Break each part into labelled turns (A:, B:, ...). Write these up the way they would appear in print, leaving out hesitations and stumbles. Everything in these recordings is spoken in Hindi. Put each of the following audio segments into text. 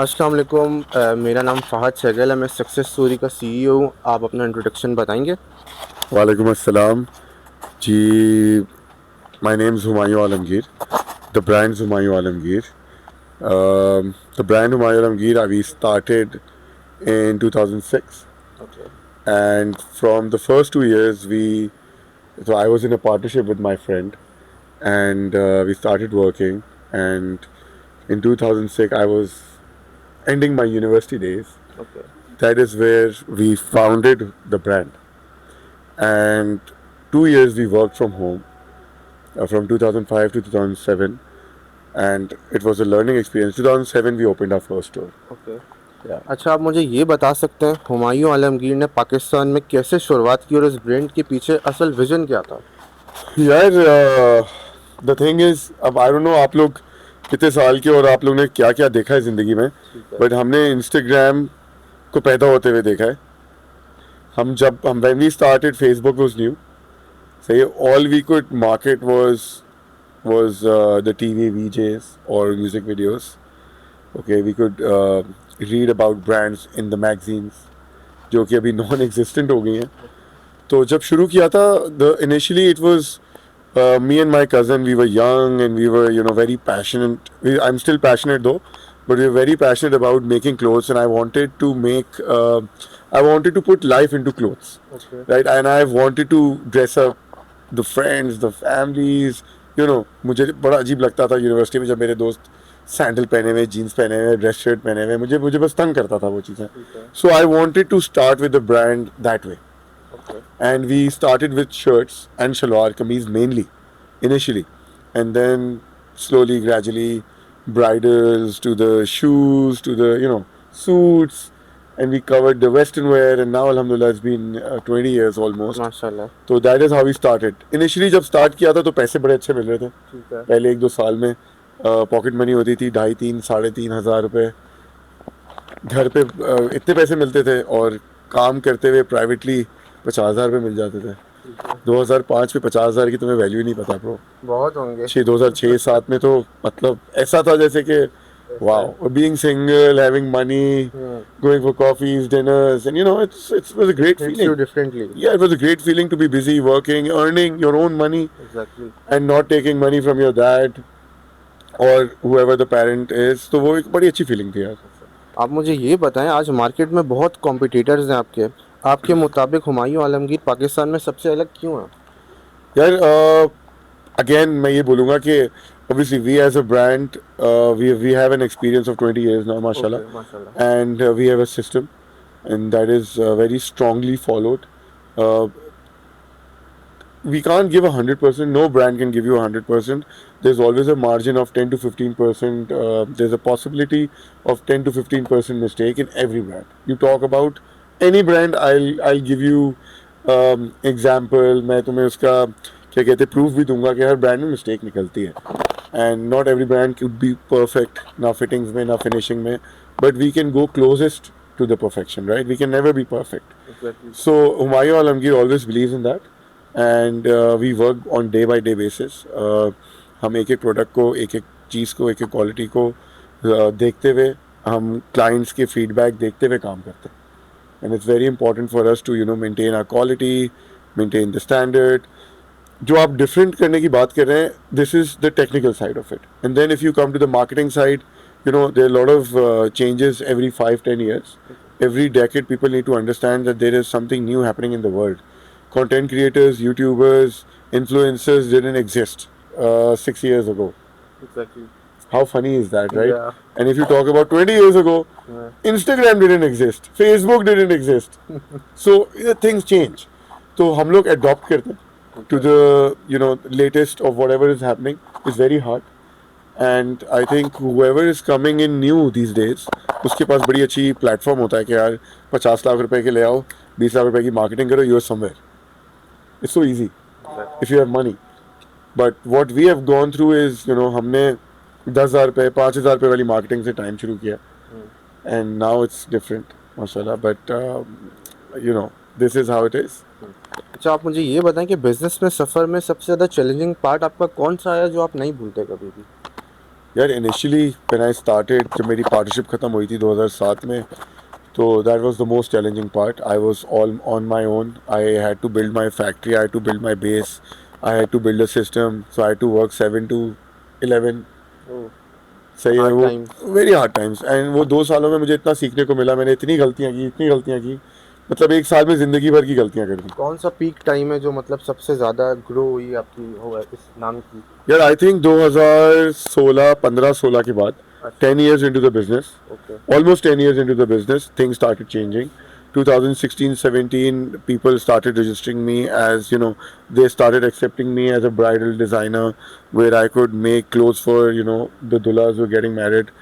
A: अस्सलाम वालेकुम। मेरा नाम फ़हद सहगल है। मैं सक्सेस स्टोरी का सीईओ हूँ। आप अपना इंट्रोडक्शन बताएंगे?
B: वालेकुम अस्सलाम जी। My name is Humayun Alamgir. The brand is Humayun Alamgir. The brand Humayun Alamgir we started in 2006,
A: okay.
B: and from the first 2 years so I was in a partnership with my friend, and we started working. And in 2006, I was ending my university days.
A: Okay.
B: That is where we founded the brand, and 2 years we worked from home, from 2005 to 2007, and it was a learning experience. 2007 we opened our first store.
A: Okay.
B: Yeah.
A: अच्छा, आप मुझे ये बता सकते हैं हुमायूं आलमगीर ने पाकिस्तान में कैसे शुरुआत की और इस ब्रांड के पीछे असल विजन क्या था?
B: यार द थिंग इज, अब आई डोंट नो आप लोग कितने साल के और आप लोग ने क्या क्या देखा है ज़िंदगी में,
A: ठीक है।
B: बट हमने इंस्टाग्राम को पैदा होते हुए देखा है। हम when we started Facebook was new, सही, all we could market was the TV VJs or music videos. Okay, we could read about brands in the magazines जो कि अभी नॉन एग्जिस्टेंट हो गई हैं। तो जब शुरू किया था, the initially it was me and my cousin, we were young and we were, very passionate. I'm still passionate though, but we were very passionate about making clothes, and I wanted to put life into clothes,
A: okay.
B: right? And I wanted to dress up the friends, the families. मुझे बड़ा अजीब लगता था यूनिवर्सिटी में जब मेरे दोस्त सैंडल पहने हुए, जीन्स पहने हुए, ड्रेस शर्ट पहने हुए, मुझे मुझे बस तंग करता था वो चीज़ें।
A: ठीक है।
B: सो आई wanted to start with the brand that way,
A: okay.
B: and we started with shirts and shalwar kameez mainly initially, and then slowly, gradually, bridles to the shoes to the suits, and we covered the western wear, and now alhamdulillah it's been 20 years almost.
A: माशाल्लाह।
B: So that is how we started. Initially जब start किया था तो पैसे बड़े अच्छे मिल रहे थे।
A: ठीक है।
B: पहले 1-2 साल में पॉकेट मनी होती थी 2,500-3,500 रुपए घर पे, इतने पैसे मिलते थे, और काम करते हुए प्राइवेटली 50,000 रुपये मिल जाते थे।
A: ठीक है।
B: 2005 में 50,000 की तुम्हें वैल्यू ही नहीं पता ब्रो।
A: बहुत होंगे।
B: 2006-07 में तो मतलब ऐसा था जैसे कि
A: ऐसा है।
B: wow, being single, having money,
A: hmm.
B: going for coffees, dinners, and it was a great
A: hits you
B: feeling.
A: Differently.
B: Yeah, it was a great feeling to be busy working, earning your own money,
A: exactly.
B: and not taking money from your dad or whoever the parent is. तो वो एक बड़ी अच्छी फीलिंग थी यार।
A: आप मुझे ये बताएं, आज मार्केट में बहुत कॉम्पिटिटर्स हैं आपके। आपके मुताबिक हुमायूं आलमगीर पाकिस्तान में सबसे अलग क्यों है?
B: यार अगेन मैं ये बोलूँगा कि obviously we as a brand, we have an experience of 20 years now, mashallah,
A: okay, माशाल्लाह।
B: and we have a system, and that is very strongly followed. Uh, we can't give 100%. No brand can give you 100%. There's always a margin of 10 to 15%. There's a possibility of 10 to 15% mistake in every brand. You talk about any brand, I'll give you example. मैं तुम्हें उसका क्या कहते प्रूफ भी दूंगा कि हर ब्रांड में मिस्टेक निकलती है, and not every brand could be perfect, ना फिटिंग्स में ना फिनिशिंग में, but we can go closest to the perfection, right? We can never be perfect.
A: Exactly.
B: So Humayun Alamgir always believes in that, and we work on day by day basis. हम एक एक प्रोडक्ट को, एक एक चीज़ को, एक एक क्वालिटी को देखते हुए, हम क्लाइंट्स के फीडबैक देखते हुए काम करते हैं, and it's very important for us to maintain our quality, maintain the standard. जो आप डिफरेंट करने की बात कर रहे हैं, this is the technical side of it, and then if you come to the marketing side, there are a lot of changes every 5-10 years. Every decade people need to understand that there is something new happening in the world. Content creators, YouTubers, influencers didn't exist 6 years ago.
A: Exactly.
B: How funny is that, right?
A: या।
B: And if you talk about 20 years ago, Instagram didn't exist, Facebook didn't exist. So things change. तो हम लोग adopt करते हैं to the latest of whatever is happening. Is very hard. And I think whoever is coming in new these days, उसके पास बड़ी अच्छी प्लेटफॉर्म होता है कि यार 50 लाख रुपए के ले आओ, 20 लाख रुपए की मार्केटिंग करो, you are somewhere. It's so easy if you have money. But what we have gone through is, हमने 10,000 रुपये 5,000 रुपये वाली मार्केटिंग से टाइम शुरू किया, एंड नाउ इट्स डिफरेंट माशाल्लाह. But this is how it is.
A: अच्छा, आप मुझे ये बताएं कि बिजनेस में सफ़र में सबसे ज़्यादा चैलेंजिंग पार्ट आपका कौन सा है जो आप नहीं भूलते कभी भी?
B: यार इनिशियली व्हेन आई स्टार्टेड, जब मेरी पार्टनरशिप ख़त्म हुई थी 2007 में, तो that was the most challenging part. I was all on my own. I had to build my factory, I had to build my base, I had to build a system, so I had to work 7 to 11. सही है
A: हार्ड
B: वो.
A: Time.
B: Very hard times. And वो 2 सालों में मुझे इतना सीखने को मिला. मैंने इतनी गलतियाँ की, इतनी गलतियाँ की, मतलब 1 साल में ज़िंदगी भर की गलतियाँ कर दी.
A: कौन सा पीक टाइम है जो मतलब सबसे ज़्यादा ग्रो हुई आपकी हो इस नाम की?
B: यार आई थिंक 2016, 15-16 के बाद,
A: अच्छा।
B: 10 years into the business,
A: okay.
B: almost 10 years into the business, things started changing. 2016-17, people started registering me as, you know, they started accepting me as a bridal designer, where I could make clothes for, you know, the dullas who were getting married.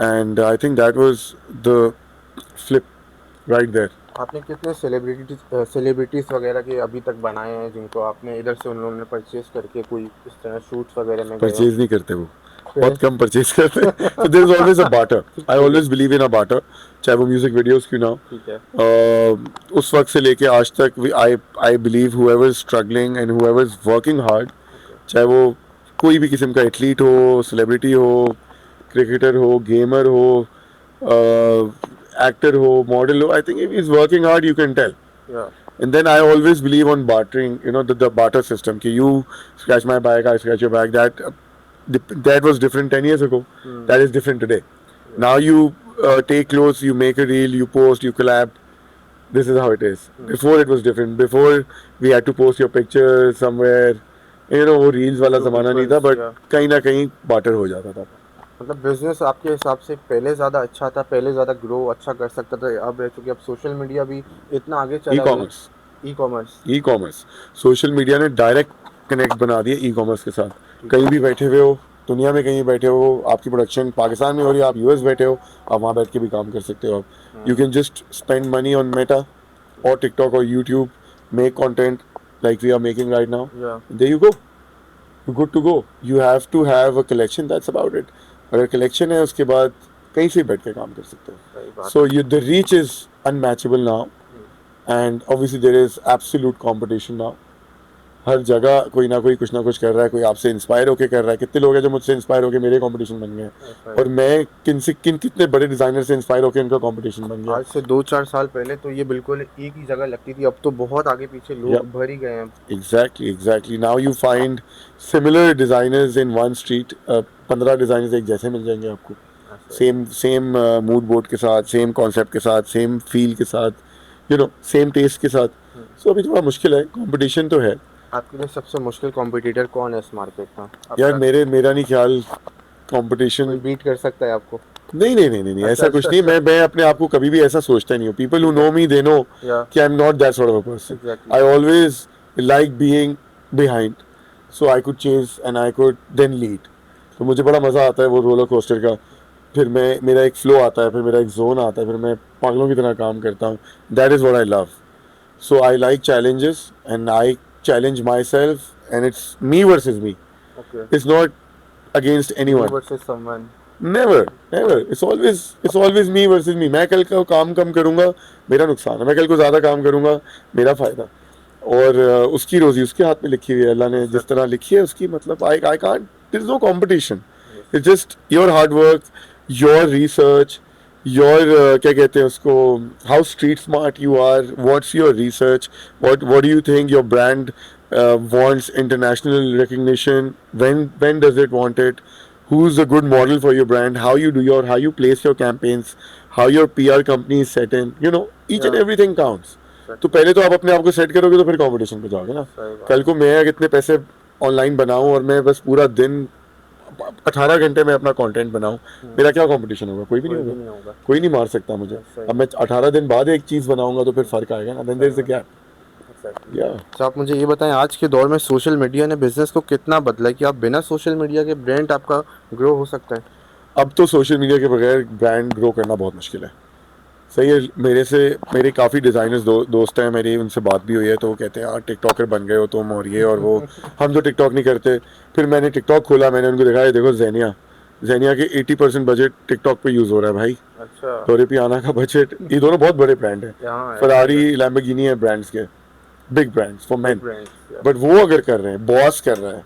B: And I think that was the flip right there.
A: आपने कितने सेलिब्रिटीज वगैरह के अभी तक बनाए हैं जिनको आपने इधर से उन लोगों ने परचेज करके कोई इस तरह शूट्स वगैरह में गए हो?
B: परचेज नहीं करते वो,
A: फिर?
B: बहुत कम परचेज करते हैं. तो there is always a barter. I always believe in a barter, चाहे वो म्यूजिक वीडियोस क्यों ना हो.
A: ठीक है।
B: उस वक्त से लेके आज तक I believe whoever is struggling and whoever is working hard, चाहे वो कोई भी किस्म का एथलीट हो, सेलिब्रिटी हो, क्रिकेटर हो, गेमर हो, एक्टर हो, मॉडल हो, I think if is working hard you can tell.
A: Yeah.
B: And then I always believe on bartering, you know, the barter system. Ki you scratch my back, I scratch your back. That was different 10 years ago. That is different today. Now you take clothes, you make a reel, you post, you collab. This is how it is. Before it was different. Before we had to post your picture somewhere. You know, वो reels वाला
A: True,
B: ज़माना नहीं था,
A: influence,
B: but
A: yeah.
B: कहीं ना कहीं barter हो जाता था.
A: मतलब बिजनेस आपके हिसाब से पहले ज़्यादा अच्छा था, पहले ज़्यादा ग्रो अच्छा कर सकता था, अब रह चुके, अब सोशल मीडिया भी इतना आगे चला गया।
B: E-commerce.
A: E commerce.
B: E commerce, social media ने डायरेक्ट कनेक्ट बना दिया ई कॉमर्स के साथ. कहीं भी बैठे हुए हो दुनिया में, कहीं बैठे हो, आपकी प्रोडक्शन पाकिस्तान में हो रही है, आप यूएस बैठे हो, आप वहाँ बैठ के भी काम कर सकते हो. आप you can just spend money on Meta और टिकटॉक और YouTube, make content like we are making right now. There you go, you good to go. You have to have a collection, that's about it. अगर कलेक्शन है, उसके बाद कहीं से बैठ के काम कर सकते हो. So you the reach is unmatchable now. And obviously there is absolute competition now. हर जगह कोई ना कोई कुछ ना कुछ कर रहा है, कोई आपसे इंस्पायर होकर कर रहा है. कितने लोग हैं जो मुझसे इंस्पायर होकर मेरे कंपटीशन बन गए, और मैं कितने बड़े डिज़ाइनर से इंस्पायर होकर इनका कंपटीशन बन गया.
A: आज से 2-4 साल पहले तो ये बिल्कुल एक ही जगह लगती थी, अब तो बहुत आगे पीछे लोग भर ही गए हैं।
B: Exactly. Now you find similar designers in one street. 15 designers एक जैसे मिल जाएंगे आपको, सेम मूड बोर्ड के साथ, सेम कॉन्सेप्ट के साथ, सेम फील के साथ, यू नो, सेम टेस्ट के साथ. सो अभी थोड़ा मुश्किल है, कंपटीशन तो है.
A: आपके लिए सबसे मुश्किल कॉम्पिटिटर कौन है इस मार्केट का?
B: यार मेरा नहीं ख्याल कंपटीशन
A: बीट कर सकता है आपको?
B: नहीं, ऐसा कुछ नहीं. मैं अपने आप को कभी भी ऐसा सोचता नहीं हूँ. People who know me they know कि I am not that sort of a person. I always like being behind, so I could change and I could then lead. तो मुझे बड़ा मज़ा आता है वो रोलर कोस्टर का. फिर मेरा एक फ्लो आता है, फिर मेरा एक जोन आता है, फिर मैं पागलों की तरह काम करता हूँ. That is what I love. So I like challenges and I challenge myself, and it's me versus me.
A: Okay.
B: It's not against anyone.
A: Me versus someone.
B: Never. It's always me versus me. मैं कल का काम कम करूँगा, मेरा नुकसान है. मैं कल को ज़्यादा काम करूँगा, मेरा फ़ायदा. और उसकी रोज़ी उसके हाथ में लिखी हुई है. अल्लाह ने जिस तरह लिखी है उसकी, मतलब I can't. There is no competition. It's just your hard work, your research, your क्या कहते हैं उसको, how street smart you are, what's your research, what do you think your brand wants international recognition, when does it want it, who's a good model for your brand, how you place your campaigns, how your PR company is set in, you know, each and everything counts. तो पहले तो आप अपने आप को सेट करोगे तो फिर कंपटीशन पे जाओगे ना. कल को मैं कितने पैसे ऑनलाइन बनाऊं और मैं बस पूरा दिन 18 घंटे में अपना कंटेंट बनाऊं, मेरा क्या कंपटीशन होगा? कोई भी नहीं होगा. कोई नहीं मार सकता मुझे. अब मैं 18 दिन बाद एक चीज़ बनाऊंगा तो फिर फ़र्क आएगा ना. Then there is a gap.
A: अच्छा, आप मुझे ये बताएं, आज के दौर में सोशल मीडिया ने बिजनेस को कितना बदला है कि आप बिना सोशल मीडिया के ब्रांड आपका ग्रो हो सकता है?
B: अब तो सोशल मीडिया के बगैर ब्रांड ग्रो करना बहुत मुश्किल है. सही है. मेरे काफ़ी डिज़ाइनर्स दोस्त हैं मेरी, उनसे बात भी हुई है, तो वो कहते हैं यार टिकटॉकर बन गए हो तुम और ये और वो. हम तो टिकटॉक नहीं करते. फिर मैंने टिकटॉक खोला, मैंने उनको दिखाया, देखो ज़ेनिया के 80% बजट टिकटॉक पे यूज़ हो रहा है भाई.
A: अच्छा.
B: टोरे पियाना का बजट. ये दोनों बहुत बड़े ब्रांड हैं. फरारी, लैम्बोर्गिनी है ब्रांड्स के, big brands for man. But वो अगर कर रहे हैं, बॉस कर रहा है,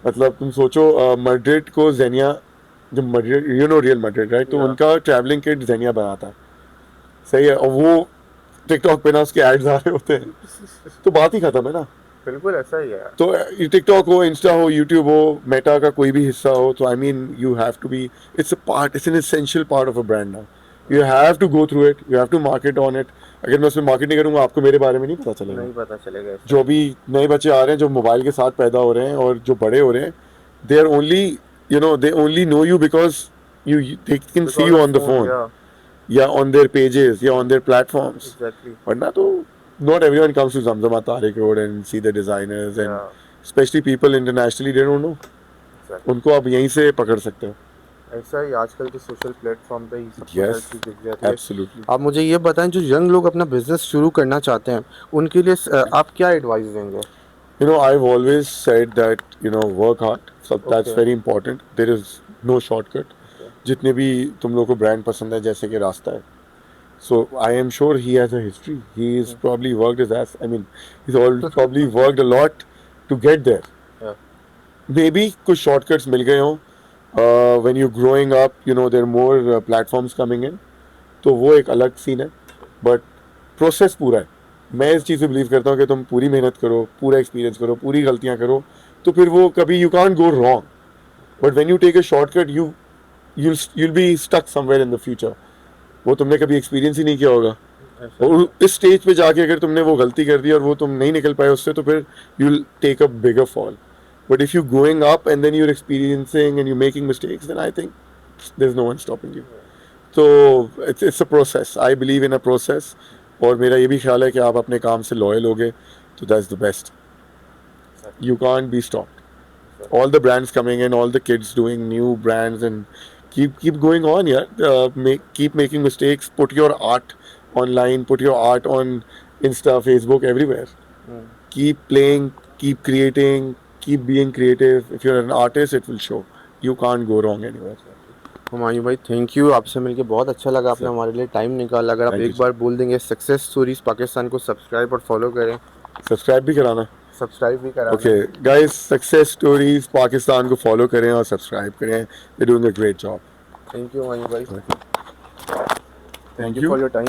B: मतलब तुम सोचो, मैड्रिड को ज़ेनिया जो मड्रिड, रियल मैड्रिड राइट, तो
A: Yeah.
B: उनका ट्रैवलिंग किट जेनिया बनाता है, सही है, और वो टिकटॉक पे ना उसके एड्स आ रहे होते हैं, तो बात ही खत्म है ना।
A: बिल्कुल ऐसा ही है।
B: तो टिकटॉक हो, इंस्टा हो, यूट्यूब हो, मेटा का कोई भी हिस्सा हो, तो I mean you have to be, it's a part, it's an essential part of a brand now, you have to go through it, you have to market on it. अगर मैं उसमें मार्केट नहीं करूँगा आपको मेरे बारे में नहीं पता चलेगा।
A: नहीं पता चलेगा इससे।
B: जो अभी नए बच्चे आ रहे हैं जो मोबाइल के साथ पैदा हो रहे हैं और जो बड़े हो रहे हैं, they are only, you know, they only know you because you, they can see
A: Because
B: you
A: of
B: on the
A: phone,
B: phone
A: yeah,
B: या ऑन देयर पेजेस या ऑन देयर प्लेटफॉर्म्स,
A: exactly.
B: वरना तो not everyone comes to Zamzama Tariq Road and see the designers, and
A: Yeah,
B: especially people internationally, they don't know.
A: exactly.
B: उनको आप यहीं से पकड़ सकते हो।
A: ऐसा ही आजकल के सोशल प्लेटफॉर्म पे ही सब कुछ हर
B: Yes,
A: चीज़ दिख जाती है।
B: absolutely.
A: आप मुझे ये बताएं, जो यंग लोग अपना बिजनेस शुरू करना चाहते हैं उनके लिए आप क्या एडवाइस देंगे?
B: You know, I've always said that, you know, work hard. So that's
A: Okay.
B: very important. There is no shortcut. जितने भी तुम लोगों को ब्रांड पसंद है, जैसे कि रास्ता है, so I am sure he has a history. He's probably worked his ass. I mean, he's all probably worked a lot to get there.
A: Yeah.
B: Maybe कुछ shortcuts मिल गए हों. When you're growing up, you know, there are more platforms coming in. तो वो एक अलग सीन है, बट प्रोसेस पूरा है। मैं इस चीज़ से बिलीव करता हूँ कि तुम पूरी मेहनत करो, पूरा एक्सपीरियंस करो, पूरी गलतियाँ करो, तो फिर वो कभी you can't go wrong. But when you take a shortcut, you'll be stuck somewhere in the future. वो तुमने कभी एक्सपीरियंस ही नहीं किया होगा, और इस स्टेज पे जाके अगर तुमने वो गलती कर दी और वो तुम नहीं निकल पाए उससे, तो फिर you will take a bigger fall. But if you going up and then you are experiencing and you making mistakes, then I think there is no one stopping you. तो it's a process, I believe in a process, और मेरा ये भी ख्याल है कि आप अपने काम से लॉयल होगे तो that's the best. You can't be stopped. All the brands coming in, all the kids doing new brands, and keep going on, yeah. Keep making mistakes. Put your art online. Put your art on Insta, Facebook, everywhere. Keep playing. Keep creating. Keep being creative. If you're an artist, it will show. You can't go wrong anywhere.
A: Humayun भाई, थैंक यू, आपसे मिलके बहुत अच्छा लगा, आपने हमारे लिए टाइम निकाला। अगर आप
B: Thank you,
A: एक बार बोल देंगे सक्सेस स्टोरीज पाकिस्तान को सब्सक्राइब और फॉलो करें।
B: सब्सक्राइब भी कराना।
A: सब्सक्राइब भी करा
B: okay guys, success stories Pakistan को फॉलो करें और सब्सक्राइब करें। They doing a great job.
A: Thank you Humayun भाई,
B: thank
A: thank you for your time.